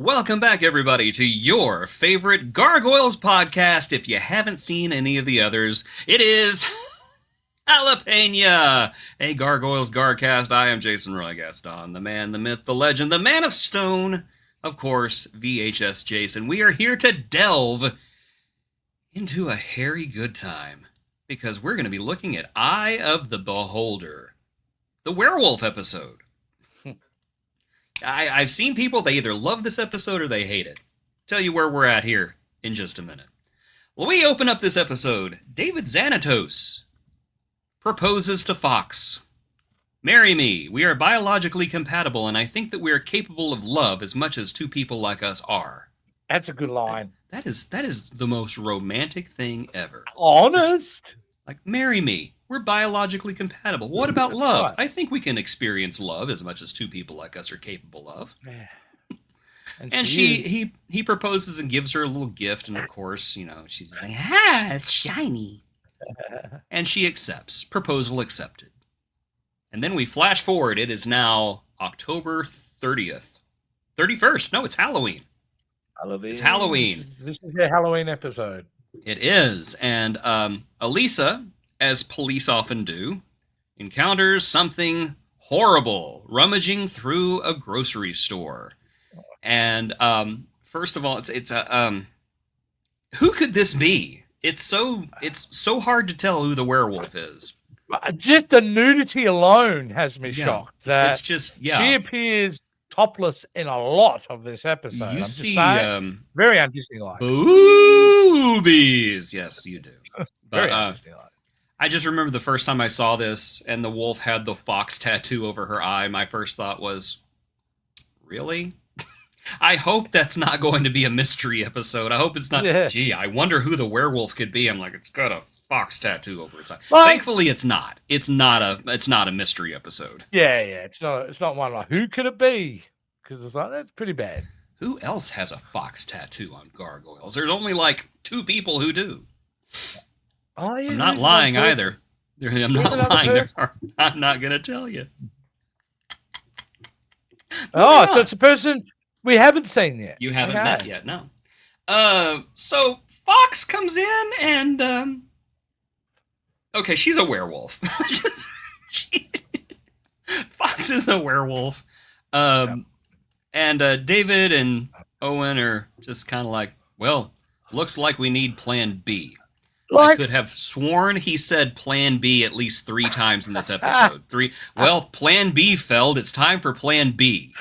Welcome back, everybody, to your favorite Gargoyles podcast. If you haven't seen any of the others, it is Jalapeña, a Gargoyles Garcast. I am Jason Roy Gaston, the man, the myth, the legend, the man of stone, of course, VHS Jason. We are here to delve into a hairy good time, because we're going to be looking at Eye of the Beholder, the werewolf episode. I've seen people, they either love this episode or they hate it. Tell you where we're at here in just a minute. Well, we open up this episode. David Xanatos proposes to Fox. Marry me. We are biologically compatible, and I think that we are capable of love as much as two people like us are. That's a good line. That is the most romantic thing ever. Honest? Like, marry me. We're biologically compatible. What about love? I think we can experience love as much as two people like us are capable of. And he proposes and gives her a little gift, and of course, she's like, it's shiny. And she accepts. Proposal accepted. And then we flash forward. It is now October 30th. 31st. No, it's Halloween. It's Halloween. This is a Halloween episode. It is. And Elisa, as police often do, encounters something horrible rummaging through a grocery store. And first of all, it's who could this be? It's so hard to tell who the werewolf is. Just the nudity alone has me shocked. That it's just she appears topless in a lot of this episode. You see, very undisney-like boobies. Yes, you do. Very undisney-like. I just remember the first time I saw this and the wolf had the fox tattoo over her eye. My first thought was, really? I hope that's not going to be a mystery episode. I hope it's not, gee, I wonder who the werewolf could be. I'm like, it's got a fox tattoo over its eye. Thankfully, it's not. It's not a mystery episode. Yeah. It's not one like, who could it be? Because it's like, that's pretty bad. Who else has a fox tattoo on Gargoyles? There's only like two people who do. Oh, yeah, I'm not lying either. I'm not lying. I'm not going to tell you. Oh, so it's a person we haven't seen yet. You haven't met yet, no. So Fox comes in and, okay, she's a werewolf. Fox is a werewolf. And David and Owen are just kind of like, well, looks like we need plan B. I could have sworn he said plan B at least 3 times in this episode. Plan B failed. It's time for plan B.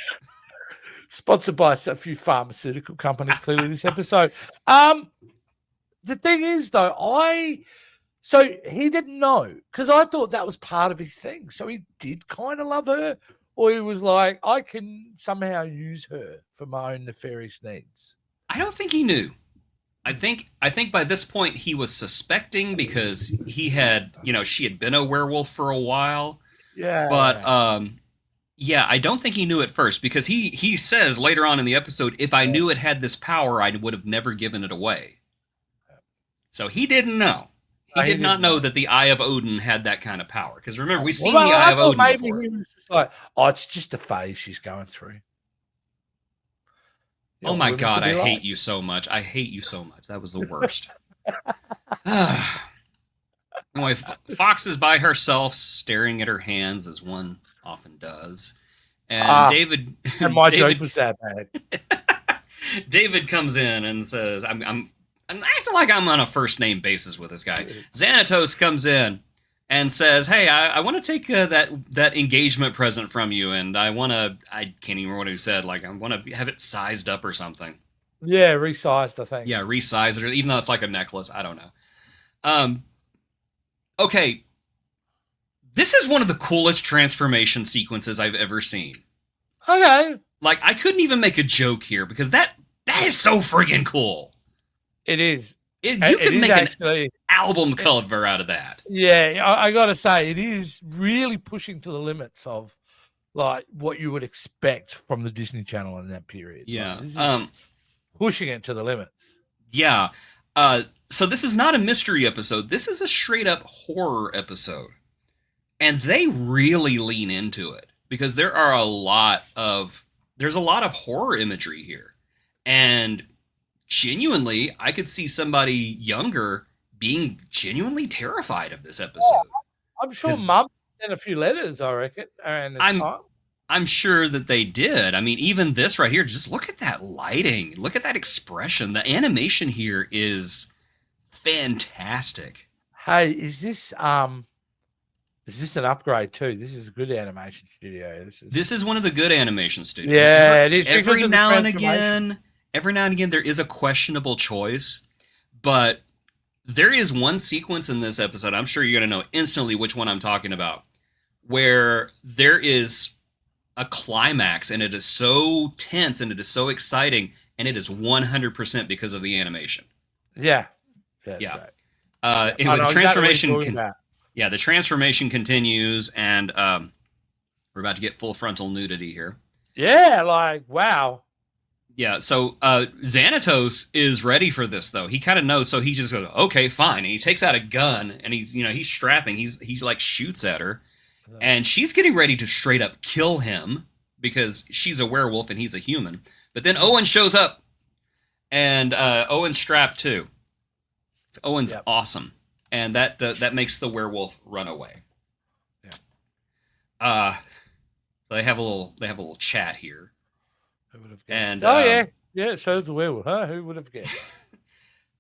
Sponsored by a few pharmaceutical companies, clearly, this episode. The thing is, though, so he didn't know, because I thought that was part of his thing. So he did kind of love her, or he was like, I can somehow use her for my own nefarious needs. I don't think he knew. I think by this point he was suspecting, because he had, she had been a werewolf for a while. Yeah. But I don't think he knew at first, because he says later on in the episode, if I knew it had this power, I would have never given it away. So he didn't know. He did not know that the Eye of Odin had that kind of power. Because remember, we've seen the Eye of Odin maybe before. He was just like, oh, it's just a phase she's going through. Oh my God, I hate you so much. I hate you so much. That was the worst. Anyway, Fox is by herself, staring at her hands, as one often does. And David... And my joke was that bad. David comes in and says, I'm acting like I'm on a first-name basis with this guy. Xanatos comes in and says, hey, I want to take that engagement present from you, and I can't even remember what he said, like, I want to have it sized up or something. Yeah, resized, I think. Yeah, resized it, even though it's like a necklace. I don't know. Okay. This is one of the coolest transformation sequences I've ever seen. Okay. Like, I couldn't even make a joke here, because that is so friggin' cool. It is. You could make an album cover out of that. Yeah, I got to say, it is really pushing to the limits of like what you would expect from the Disney Channel in that period. Yeah, like, pushing it to the limits. Yeah. So this is not a mystery episode. This is a straight up horror episode, and they really lean into it, because there's a lot of horror imagery here. And genuinely, I could see somebody younger being genuinely terrified of this episode. I'm sure Mum sent a few letters, I reckon, around this time. I'm sure that they did. I mean, even this right here, just look at that lighting. Look at that expression. The animation here is fantastic. Hey, is this an upgrade too? This is a good animation studio. This is one of the good animation studios. Yeah, it is. Every now and again, there is a questionable choice, but there is one sequence in this episode, I'm sure you're going to know instantly which one I'm talking about, where there is a climax and it is so tense and it is so exciting and it is 100% because of the animation. Yeah. Yeah. The transformation the transformation continues, and we're about to get full frontal nudity here. Yeah, like, wow. Yeah, so Xanatos is ready for this, though. He kind of knows, so he just goes, okay, fine. And he takes out a gun, and he's strapping. He's like shoots at her, and she's getting ready to straight up kill him because she's a werewolf and he's a human. But then Owen shows up, and Owen's strapped too. So Owen's awesome, and that makes the werewolf run away. Yeah. They have a little chat here. Who would have guessed? And yeah, it shows the werewolf. Huh? Who would have guessed?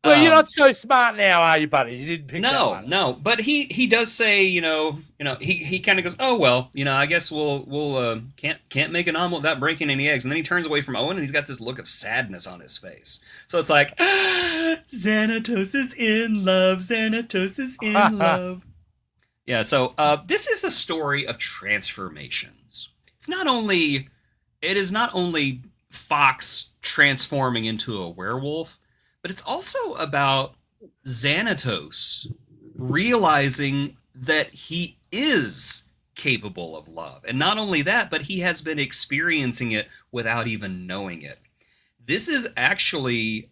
Well, you're not so smart now, are you, buddy? You didn't pick that one. No. But he does say, he kind of goes, oh well, I guess we'll can't make an omelet without breaking any eggs. And then he turns away from Owen, and he's got this look of sadness on his face. So it's like, Xanatos is in love. Xanatos is in love. Yeah. So this is a story of transformations. It is not only Fox transforming into a werewolf, but it's also about Xanatos realizing that he is capable of love. And not only that, but he has been experiencing it without even knowing it. This is actually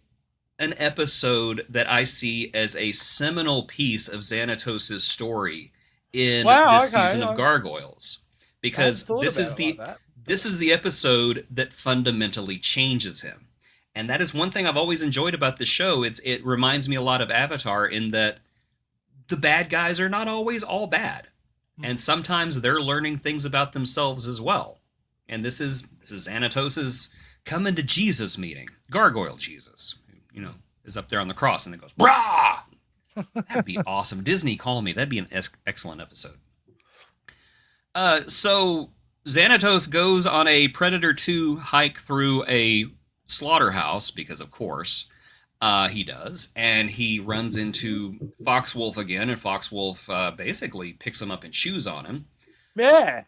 an episode that I see as a seminal piece of Xanatos' story in this season of Gargoyles. Because this is the episode that fundamentally changes him. And that is one thing I've always enjoyed about the show. It reminds me a lot of Avatar in that the bad guys are not always all bad. And sometimes they're learning things about themselves as well. And this is Xanatos' coming to Jesus meeting. Gargoyle Jesus, who, is up there on the cross and then goes, brah! That'd be awesome. Disney, call me. That'd be an excellent episode. So Xanatos goes on a Predator 2 hike through a slaughterhouse, because of course he does, and he runs into Foxwolf again, and Foxwolf basically picks him up and chews on him. Yeah.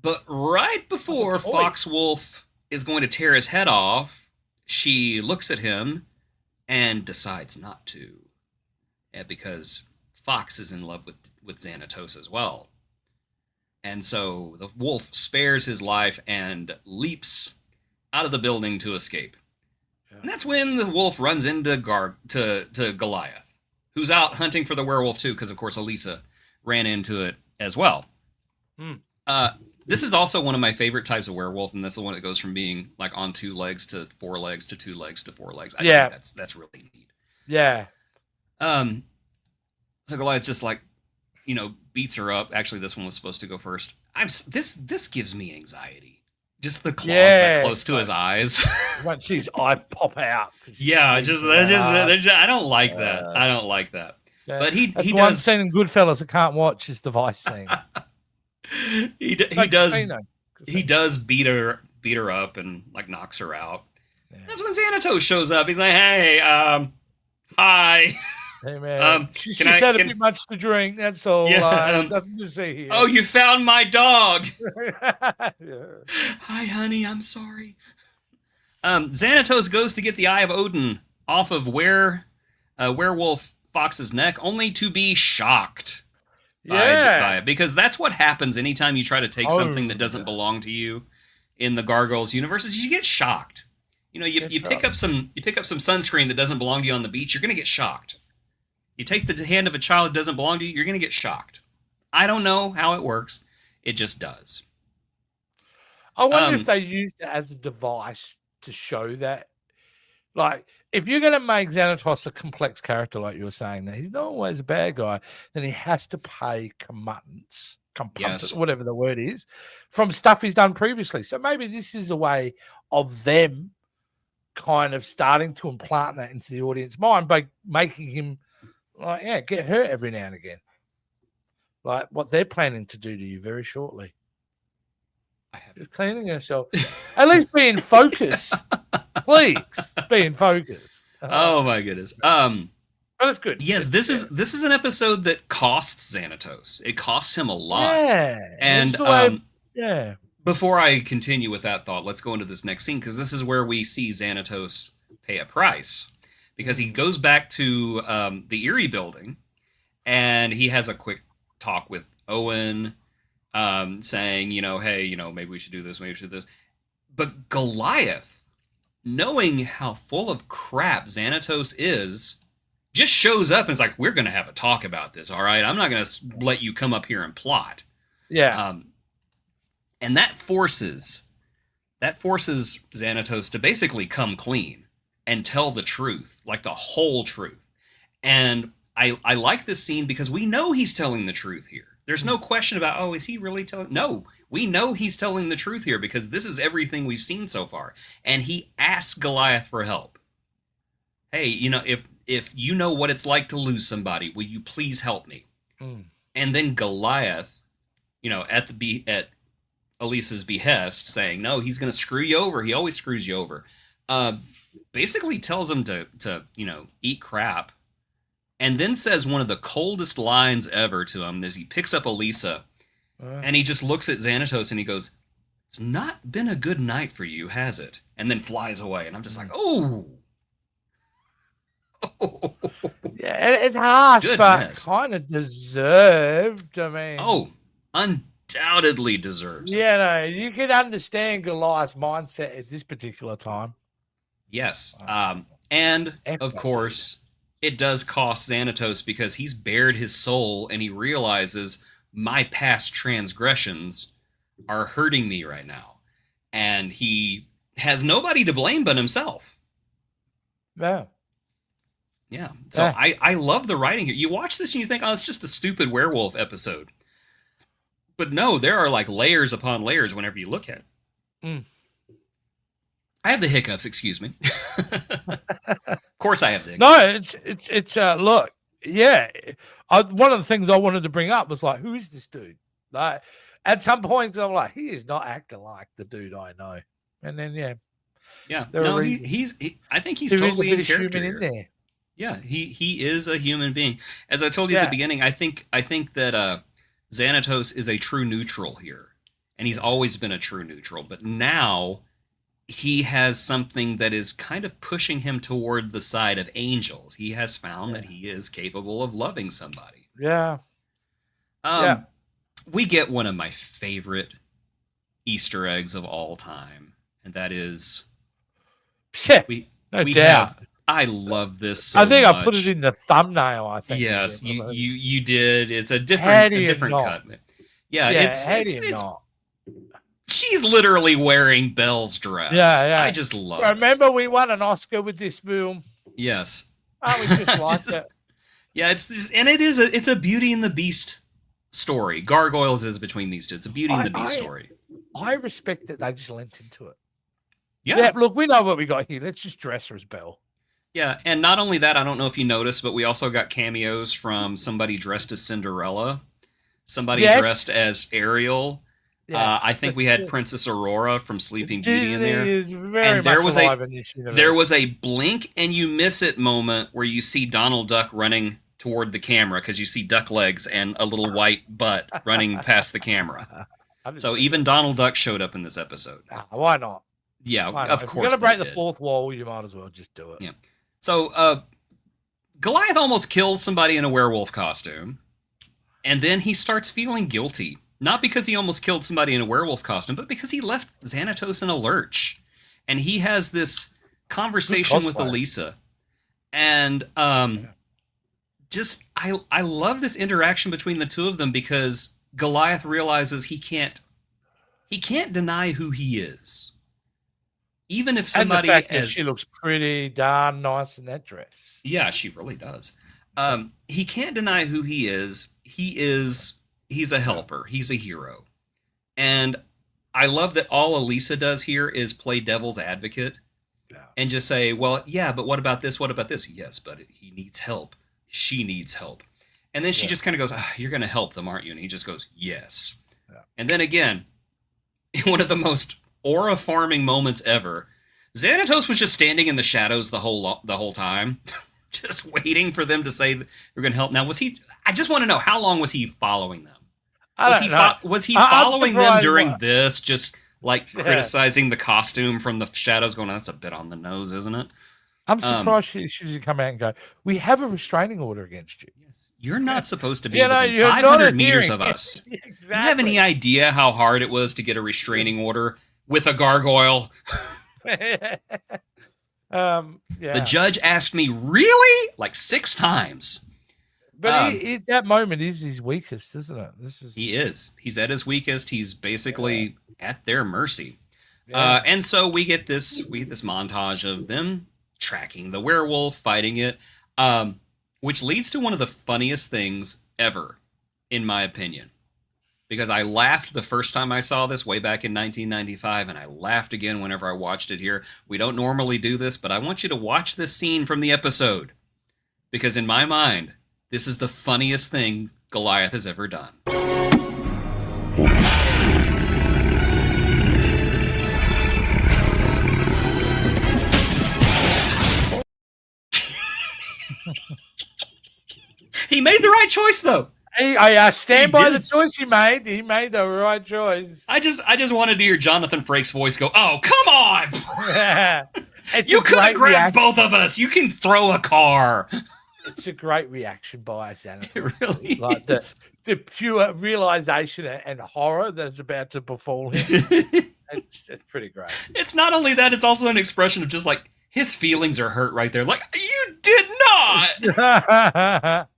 But right before Foxwolf is going to tear his head off, she looks at him and decides not to. Because Fox is in love with Xanatos as well. And so the wolf spares his life and leaps out of the building to escape. Yeah. And that's when the wolf runs into to Goliath, who's out hunting for the werewolf too, because of course Elisa ran into it as well. This is also one of my favorite types of werewolf, and that's the one that goes from being like on 2 legs to 4 legs to 2 legs to 4 legs. I think that's really neat. Yeah. So Goliath just beats her up. Actually, this one was supposed to go first. This gives me anxiety. Just the claws that close to his eyes. Once his eye pop out. Yeah, I don't like that. I don't like that. Yeah. But he does. One scene in Goodfellas I can't watch is the Vice scene. he does beat her up and knocks her out. Yeah. That's when Xanatos shows up. He's like, hey, hi. Hey man, she's had a bit much to drink. That's all. Yeah, nothing to say here. Oh, you found my dog. Yeah. Hi, honey. I'm sorry. Xanatos goes to get the Eye of Odin off of werewolf Fox's neck, only to be shocked by it, because that's what happens anytime you try to take something that doesn't belong to you in the Gargoyles universe. Is you get shocked. You pick up some sunscreen that doesn't belong to you on the beach. You're gonna get shocked. You take the hand of a child that doesn't belong to you, you're going to get shocked. I don't know how it works. It just does. I wonder if they used it as a device to show that Like, if you're going to make Xanatos a complex character, like you were saying, that he's not always a bad guy, then he has to pay comeuppance, Yes. whatever the word is, from stuff he's done previously. So maybe this is a way of them kind of starting to implant that into the audience mind by making him, like, yeah, get hurt every now and again. Like what they're planning to do to you very shortly. Just cleaning yourself. At least be in focus. Please be in focus. Oh my goodness. But it's good. Yes, this is an episode that costs Xanatos. It costs him a lot. Yeah. And yeah. Before I continue with that thought, let's go into this next scene because this is where we see Xanatos pay a price. Because he goes back to the Erie building and he has a quick talk with Owen, saying, hey, maybe we should do this, maybe we should do this. But Goliath, knowing how full of crap Xanatos is, just shows up and is like, we're going to have a talk about this, all right? I'm not going to let you come up here and plot. Yeah. And that forces Xanatos to basically come clean and tell the truth, like the whole truth. And I like this scene because we know he's telling the truth here. There's no question about, is he really telling? No, we know he's telling the truth here because this is everything we've seen so far. And he asks Goliath for help. Hey, if you know what it's like to lose somebody, will you please help me? And then Goliath, at Elisa's behest, saying, no, he's going to screw you over. He always screws you over. Basically tells him to eat crap. And then says one of the coldest lines ever to him as he picks up Elisa and he just looks at Xanatos and he goes, it's not been a good night for you, has it? And then flies away. And I'm just like, oh. Yeah, it's harsh, Goodness. but kind of deserved. I mean, undoubtedly deserves. Yeah, no, you can understand Goliath's mindset at this particular time. Yes. And of course, it does cost Xanatos because he's bared his soul and he realizes my past transgressions are hurting me right now. And he has nobody to blame but himself. Yeah. Yeah. So I love the writing here. You watch this and you think, it's just a stupid werewolf episode. But no, there are like layers upon layers whenever you look at it. I have the hiccups, excuse me. Of course I have the hiccups. No, it's look, yeah. One of the things I wanted to bring up was like, who is this dude? Like, at some point I'm like, he is not acting like the dude I know. And then yeah. No, I think he's totally in character human in there. Yeah, he is a human being. As I told you at the beginning, I think that Xanatos is a true neutral here. And he's always been a true neutral, but now he has something that is kind of pushing him toward the side of angels. He has found that he is capable of loving somebody. Yeah. We get one of my favorite Easter eggs of all time, and that is no doubt. I love this so I think much. I put it in the thumbnail, I think. Yes, you did. It's a different cut. Yeah, it's she's literally wearing Belle's dress. Yeah. I just love it. Remember, we won an Oscar with this film. Yes. Oh, we just liked it. Yeah, it's a Beauty and the Beast story. Gargoyles is between these two. It's a Beauty and the Beast story. I respect that they just lent into it. Yeah. Look, we know what we got here. Let's just dress her as Belle. Yeah, and not only that, I don't know if you noticed, but we also got cameos from somebody dressed as Cinderella, somebody dressed as Ariel. Yes, I think we had Princess Aurora from Sleeping Beauty in there. Is very and there was a blink and you miss it moment where you see Donald Duck running toward the camera because you see duck legs and a little white butt running past the camera. So even Donald Duck showed up in this episode. Why not? Yeah, of course. If you're going to break the fourth wall, you might as well just do it. Yeah. So Goliath almost kills somebody in a werewolf costume, and then he starts feeling guilty. Not because he almost killed somebody in a werewolf costume, but because he left Xanatos in a lurch. And he has this conversation with Elisa. And I love this interaction between the two of them because Goliath realizes he can't deny who he is. even if And the somebody fact that she looks pretty darn nice in that dress. Yeah, she really does. He can't deny who he is. He's a helper. He's a hero. And I love that all Elisa does here is play devil's advocate and just say, well, yeah, but what about this? What about this? Yes, but he needs help. She needs help. And then she just kind of goes, you're going to help them, aren't you? And he just goes, yes. Yeah. And then again, in one of the most aura-farming moments ever, Xanatos was just standing in the shadows the whole time, just waiting for them to say they're going to help. Now, I just want to know, how long was he following them? Was he following them during this, just like criticizing the costume from the shadows, going, that's a bit on the nose, isn't it? I'm surprised she didn't come out and go, we have a restraining order against you. Yes. You're not supposed to be within 500 meters of us. Exactly. Do you have any idea how hard it was to get a restraining order with a gargoyle? The judge asked me, really? Like 6 times. But that moment is his weakest, isn't it? He is. He's at his weakest. He's basically at their mercy. Yeah. And so we get this montage of them tracking the werewolf, fighting it, which leads to one of the funniest things ever, in my opinion. Because I laughed the first time I saw this way back in 1995, and I laughed again whenever I watched it here. We don't normally do this, but I want you to watch this scene from the episode. Because in my mind, this is the funniest thing Goliath has ever done. He made the right choice, though. I stand by the choice he made. He made the right choice. I just wanted to hear Jonathan Frakes' voice go, oh, come on! You could have grabbed both of us. You can throw a car. It's a great reaction by Xanatos. It really like is. The pure realization and horror that's about to befall him. it's pretty great. It's not only that, it's also an expression of just like, his feelings are hurt right there. Like, you did not!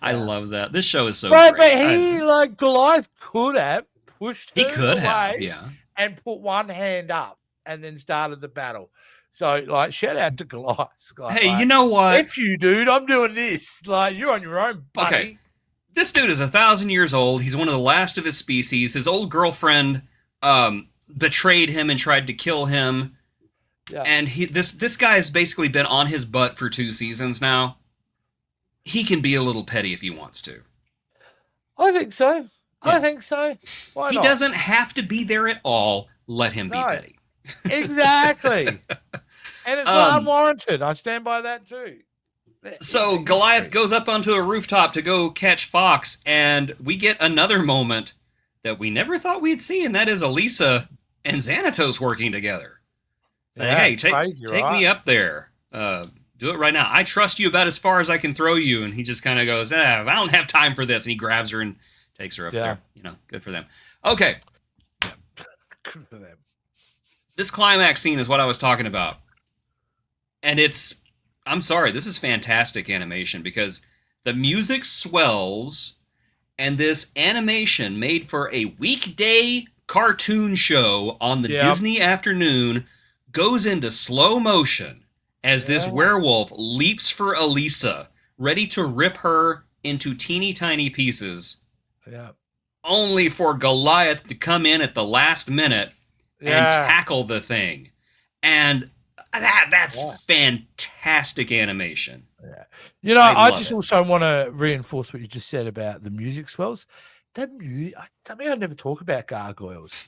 I love that. This show is so great. But like Goliath could have pushed her away and put one hand up and then started the battle. So, like, shout out to Goliath. Hey, you know what? If you, dude, I'm doing this. Like, you're on your own, buddy. Okay. This dude is 1,000 years old. He's one of the last of his species. His old girlfriend betrayed him and tried to kill him. Yeah. And this guy has basically been on his butt for 2 seasons now. He can be a little petty if he wants to. I think so. Yeah. I think so. Why not? He doesn't have to be there at all. Let him be petty. Exactly. And it's not unwarranted. I stand by that too. So Goliath goes up onto a rooftop to go catch Fox, and we get another moment that we never thought we'd see, and that is Elisa and Xanatos working together. Hey, take me up there. Do it right now. I trust you about as far as I can throw you. And he just kind of goes, I don't have time for this. And he grabs her and takes her up there. You know, good for them. Okay. Good for them. This climax scene is what I was talking about. And I'm sorry, this is fantastic animation because the music swells and this animation made for a weekday cartoon show on the Disney afternoon goes into slow motion as this werewolf leaps for Elisa, ready to rip her into teeny tiny pieces. Yeah. Only for Goliath to come in at the last minute and tackle the thing. And that's fantastic animation. Yeah. You know, I just also want to reinforce what you just said about the music swells. I mean, I never talk about Gargoyles,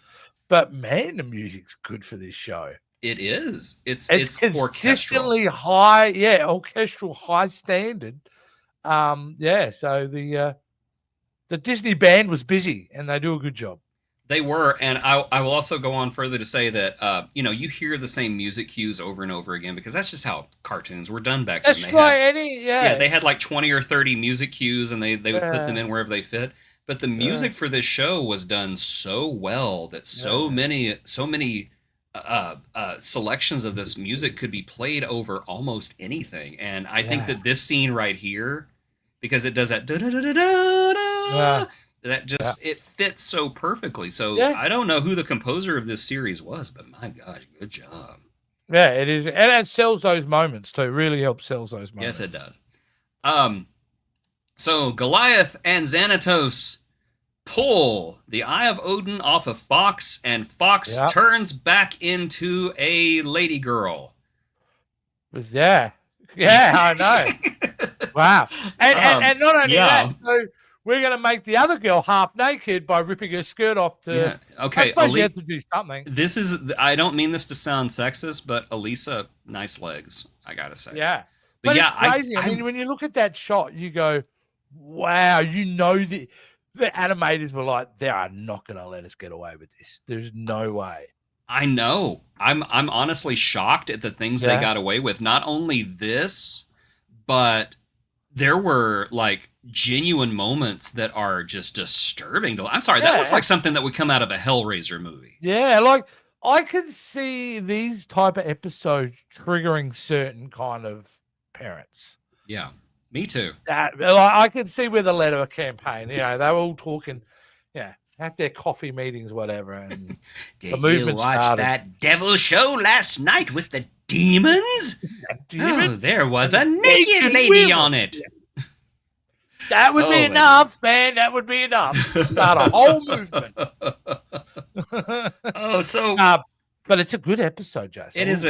but man, the music's good for this show. It is. It's consistently high, orchestral high standard. So the Disney band was busy and they do a good job. They were, and I will also go on further to say that you hear the same music cues over and over again because that's just how cartoons were done back then. They had like 20 or 30 music cues and they would put them in wherever they fit. But the music for this show was done so well that so many selections of this music could be played over almost anything. And I think that this scene right here, because it does that that just it fits so perfectly. So Yeah. I don't know who the composer of this series was, but my gosh, good job. Yeah, it is, and it sells those moments too. Really helps sells those moments. Yes, it does. So Goliath and Xanatos pull the Eye of Odin off of Fox, and Fox turns back into a lady girl. Yeah, I know. Wow, and not only that, so we're going to make the other girl half naked by ripping her skirt off. Okay. I suppose you have to do something. This is. I don't mean this to sound sexist, but Elisa, nice legs. I gotta say. Yeah, but it's crazy. I mean, when you look at that shot, you go, "Wow!" You know the animators were like, "They are not going to let us get away with this. There's no way." I know. I'm honestly shocked at the things they got away with. Not only this, but there were like genuine moments that are just disturbing. I'm sorry, that looks like something that would come out of a Hellraiser movie. Yeah, like I can see these type of episodes triggering certain kind of parents. Yeah, me too. I can see where the letter campaign, they were all talking, at their coffee meetings, whatever. And did you watch that devil show last night with the demons? Oh, there was a naked lady on it. That would be enough, man. That would be enough. Start a whole movement. But it's a good episode, Jason. It is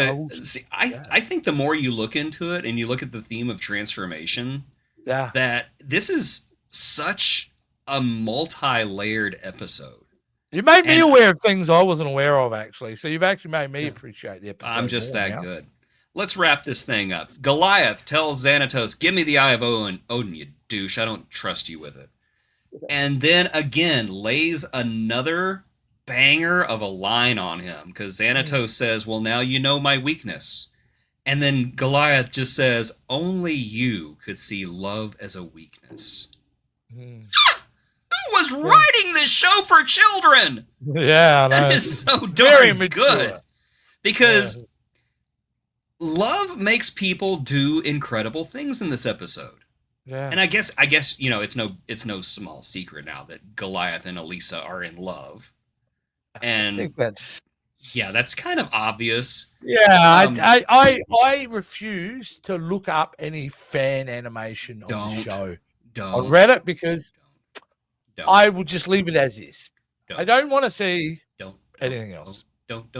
I think the more you look into it and you look at the theme of transformation, that this is such a multi-layered episode. You made me aware of things I wasn't aware of, actually. So you've actually made me appreciate the episode. I'm just that good. Let's wrap this thing up. Goliath tells Xanatos, "Give me the Eye of Odin, you douche. I don't trust you with it." And then again lays another banger of a line on him because Xanatos says, "Well, now you know my weakness." And then Goliath just says, "Only you could see love as a weakness." Who was writing this show for children? Yeah, that is so darn good. Because love makes people do incredible things in this episode. Yeah. And I guess it's no small secret now that Goliath and Elisa are in love. And I think that's kind of obvious. Yeah, I refuse to look up any fan animation of the show on Reddit because I will just leave it as is. I don't want to see anything else. Don't.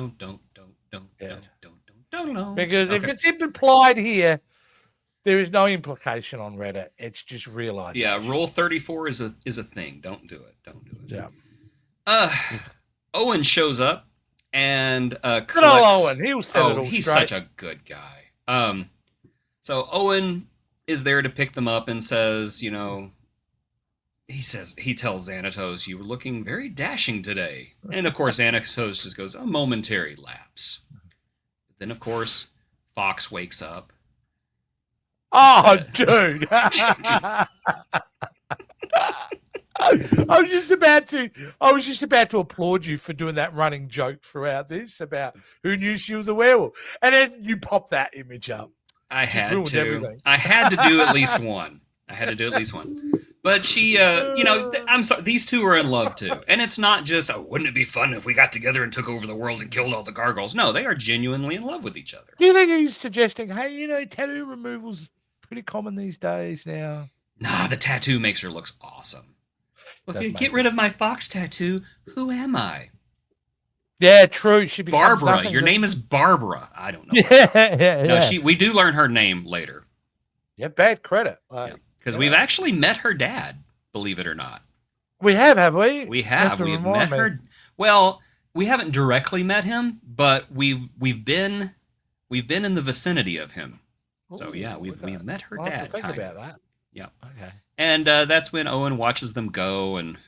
Because if it's implied here, there is no implication on Reddit. It's just realized. Yeah, Rule 34 is a thing. Don't do it. Don't do it. Yeah. Owen shows up and good old Owen. He'll set it all he's straight. Such a good guy. So Owen is there to pick them up and says, he tells Xanatos, "You were looking very dashing today." And of course, Xanatos just goes, "A momentary lapse." But then, of course, Fox wakes up. Oh, dude. I was just about to applaud you for doing that running joke throughout this about who knew she was a werewolf. And then you pop that image up. I had to. I had to do at least one. But she, I'm sorry, these two are in love too. And it's not just, wouldn't it be fun if we got together and took over the world and killed all the gargoyles? No, they are genuinely in love with each other. Do you think he's suggesting, hey, tattoo removal's pretty common these days now? Nah, the tattoo makes her look awesome. Well, if you get rid of my Fox tattoo, who am I? Yeah, true. She becomes Barbara. Your name is Barbara. I don't know. No, we do learn her name later. Yeah, bad credit. Because we've actually met her dad, believe it or not. We have we? We have. We've met her. Well, we haven't directly met him, but we've been in the vicinity of him. So yeah, we've met her dad. Have to think about that. Yeah. Okay. And that's when Owen watches them go, and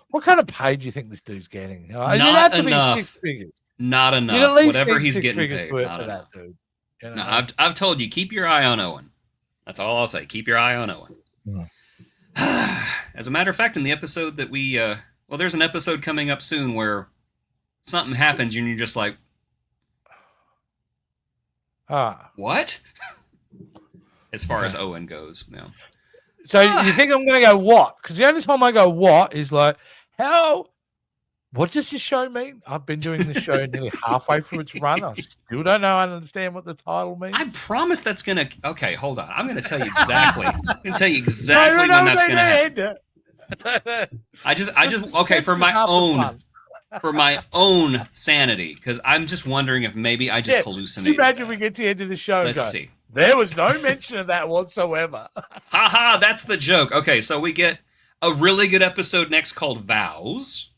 what kind of pay do you think this dude's getting? Not you'd have to enough. be 6 figures. Not enough. You'd at least whatever need he's 6 getting figures paid. for Not enough. that dude. No, I've told you, keep your eye on Owen. That's all I'll say. Keep your eye on Owen. Yeah. As a matter of fact, in the episode that we, there's an episode coming up soon where something happens and you're just like, what? As far as Owen goes, no. So you think I'm going to go what? Because the only time I go what is like, what does this show mean? I've been doing this show nearly halfway through its run. I still don't know. I understand what the title means. I promise that's going to. Okay, hold on. I'm going to tell you exactly. I'm going to tell you exactly when that's going to happen. I just. Okay, for my own sanity, because I'm just wondering if maybe I just hallucinated. Imagine we get to the end of the show. Let's see. There was no mention of that whatsoever. Ha! That's the joke. Okay, so we get a really good episode next called Vows.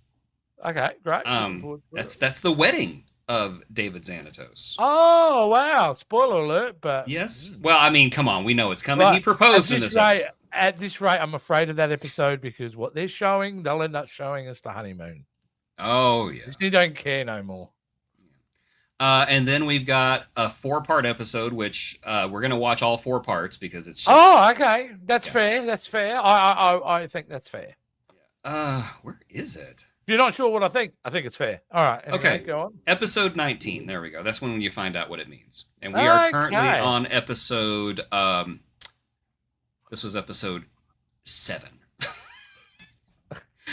Okay, great. That's the wedding of David Xanatos. Oh wow! Spoiler alert, but yes. Well, I mean, come on, we know it's coming. He proposed in this episode. At this rate, I'm afraid of that episode because what they're showing, they'll end up showing us the honeymoon. Oh yeah. Disney don't care no more. And then we've got a 4-part episode, which we're going to watch all 4 parts because it's just... Oh, okay. That's fair. That's fair. I think that's fair. Where is it? If you're not sure what I think it's fair. All right. Anyway, okay. Go on. Episode 19. There we go. That's when you find out what it means. And we are currently on episode... this was episode 7.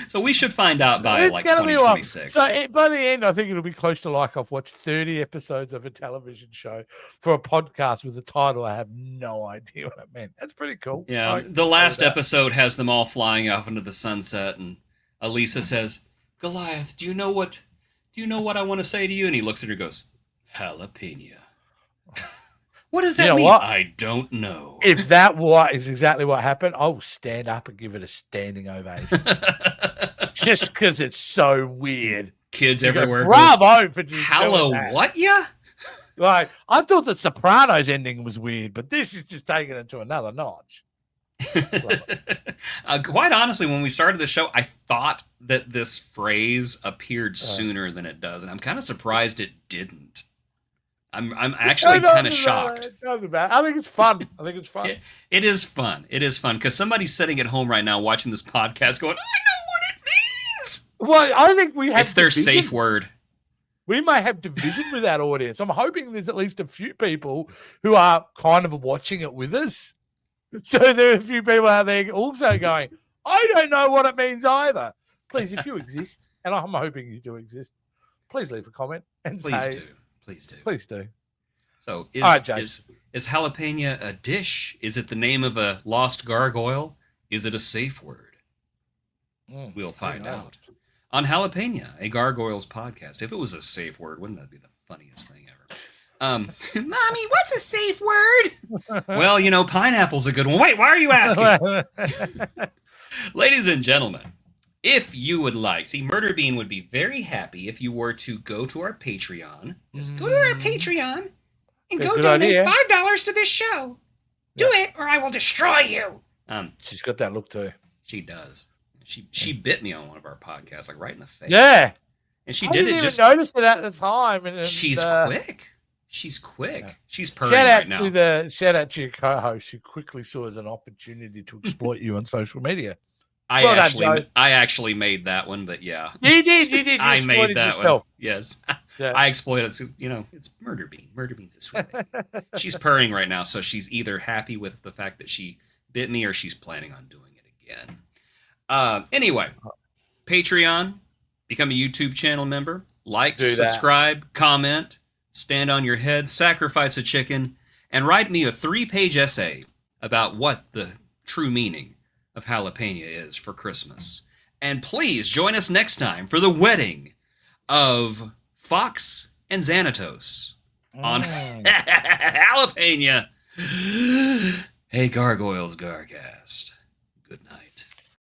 So we should find out by like 2026. So by the end, I think it'll be close to like I've watched 30 episodes of a television show for a podcast with a title I have no idea what it meant. That's pretty cool. Yeah, the last episode has them all flying off into the sunset, and Elisa says, "Goliath, do you know what I want to say to you?" And he looks at her and goes, "Jalapeña." What does that mean? What? I don't know. If that is exactly what happened, I will stand up and give it a standing ovation. Just because it's so weird. Kids everywhere. Bravo for just what? Yeah. Like, I thought the Sopranos ending was weird, but this is just taking it to another notch. Quite honestly, when we started the show, I thought that this phrase appeared sooner than it does, and I'm kind of surprised it didn't. I'm actually kind of shocked. It doesn't matter. I think it's fun. It is fun. It is fun because somebody's sitting at home right now watching this podcast going, I know what it means. Well, I think we have It's their safe word. We may have division with that audience. I'm hoping there's at least a few people who are kind of watching it with us. So there are a few people out there also going, I don't know what it means either. Please, if you exist, and I'm hoping you do exist, please leave a comment and say... Please do. So is Jalapeña a dish? Is it the name of a lost gargoyle? Is it a safe word? We'll find out. On Jalapeña, a Gargoyles podcast. If it was a safe word, wouldn't that be the funniest thing ever? Mommy, what's a safe word? Well, pineapple's a good one. Wait, why are you asking? Ladies and gentlemen, if you would like, Murder Bean would be very happy if you were to go to our Patreon. Just go to our Patreon and go donate $5 to this show. Do it, or I will destroy you. She's got that look too. She does. She bit me on one of our podcasts, like right in the face. Yeah, and she did it. Just notice it at the time. And she's quick. She's quick. Yeah. She's purring right now. Shout out to your co-host who quickly saw as an opportunity to exploit you on social media. I actually made that one, but yeah. You did. You I made that yourself. One. Yes. Yeah. I exploited it. It's Murder Bean. Murder Bean's a sweet name. She's purring right now, so she's either happy with the fact that she bit me or she's planning on doing it again. Anyway, Patreon, become a YouTube channel member, subscribe, comment, stand on your head, sacrifice a chicken, and write me a 3-page essay about what the true meaning of Jalapeña is for Christmas. And please join us next time for the wedding of Fox and Xanatos on Jalapeña. Hey, Gargoyles Garcast.